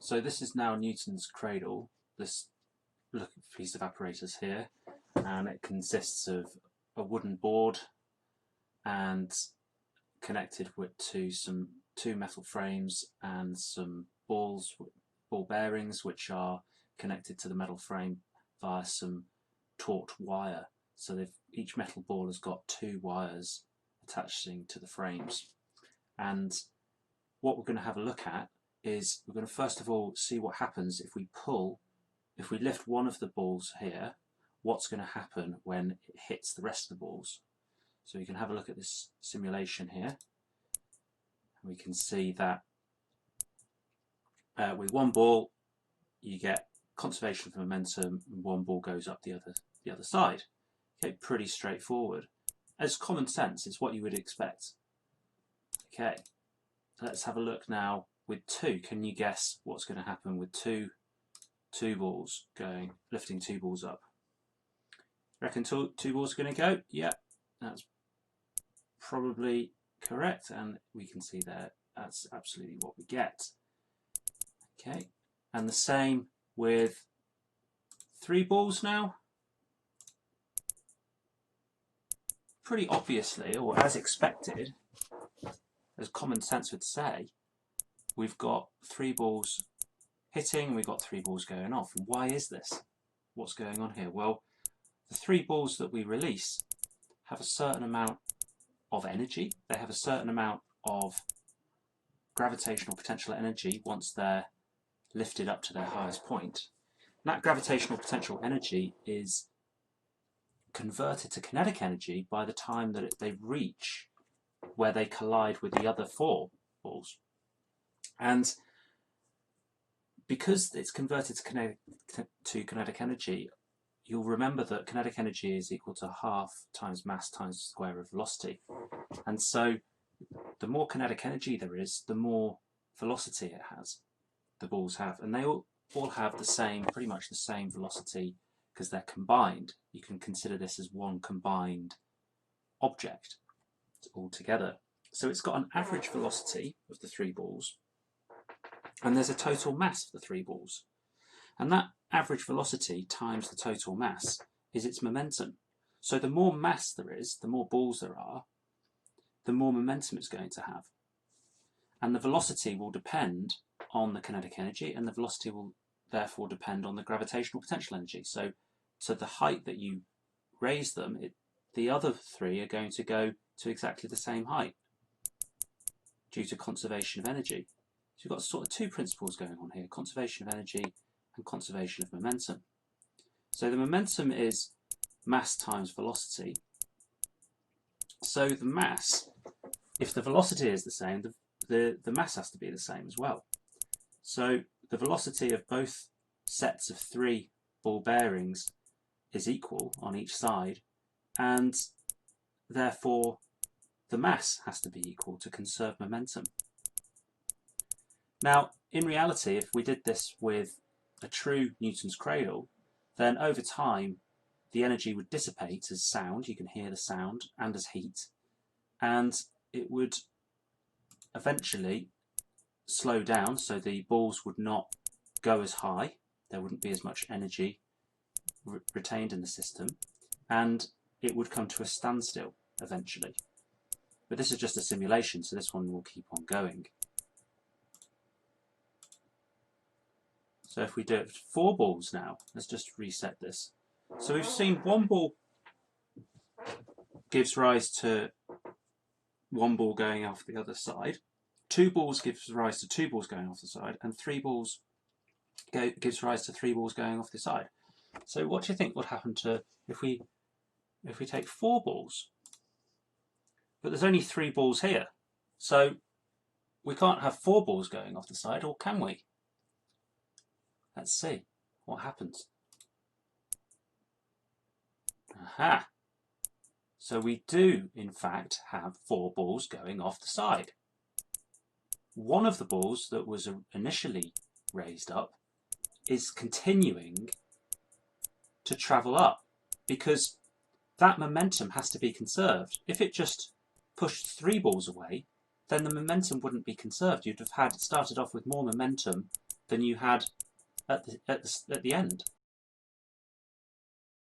So this is now Newton's cradle, this piece of apparatus here, and it consists of a wooden board and connected to two metal frames and some ball bearings which are connected to the metal frame via some taut wire. So each metal ball has got two wires attaching to the frames. And what we're going to have a look at is we're going to first of all see what happens if we lift one of the balls here, what's going to happen when it hits the rest of the balls. So you can have a look at this simulation here. We can see that with one ball you get conservation of momentum and one ball goes up the other side. Okay, pretty straightforward. As common sense, it's what you would expect. Okay, let's have a look now with two. Can you guess what's going to happen with two balls lifting two balls up? Reckon two balls are going to go? Yeah, that's probably correct, and we can see there that's absolutely what we get. Okay, and the same with three balls now. Pretty obviously, or as expected, as common sense would say, we've got three balls hitting, we've got three balls going off. And why is this? What's going on here? Well, the three balls that we release have a certain amount of energy. They have a certain amount of gravitational potential energy once they're lifted up to their highest point. And that gravitational potential energy is converted to kinetic energy by the time that they reach where they collide with the other four balls. And because it's converted to kinetic energy, you'll remember that kinetic energy is equal to half times mass times the square of velocity. And so the more kinetic energy there is, the more velocity the balls have. And they all have pretty much the same velocity because they're combined. You can consider this as one combined object all together. So it's got an average velocity of the three balls, and there's a total mass of the three balls. And that average velocity times the total mass is its momentum. So the more mass there is, the more balls there are, the more momentum it's going to have. And the velocity will depend on the kinetic energy, and the velocity will therefore depend on the gravitational potential energy. So the height that you raise them, the other three are going to go to exactly the same height due to conservation of energy. So you've got sort of two principles going on here, conservation of energy and conservation of momentum. So the momentum is mass times velocity. So the mass, if the velocity is the same, the mass has to be the same as well. So the velocity of both sets of three ball bearings is equal on each side, and therefore the mass has to be equal to conserve momentum. Now, in reality, if we did this with a true Newton's cradle, then over time the energy would dissipate as sound, you can hear the sound, and as heat, and it would eventually slow down, so the balls would not go as high, there wouldn't be as much energy retained in the system, and it would come to a standstill eventually. But this is just a simulation, so this one will keep on going. So if we do it with four balls now, let's just reset this. So we've seen one ball gives rise to one ball going off the other side, two balls gives rise to two balls going off the side, and three balls gives rise to three balls going off the side. So what do you think would happen to if we take four balls? But there's only three balls here, so we can't have four balls going off the side, or can we? Let's see what happens. Aha! So we do, in fact, have four balls going off the side. One of the balls that was initially raised up is continuing to travel up because that momentum has to be conserved. If it just pushed three balls away, then the momentum wouldn't be conserved. You'd have started off with more momentum than you had at the end.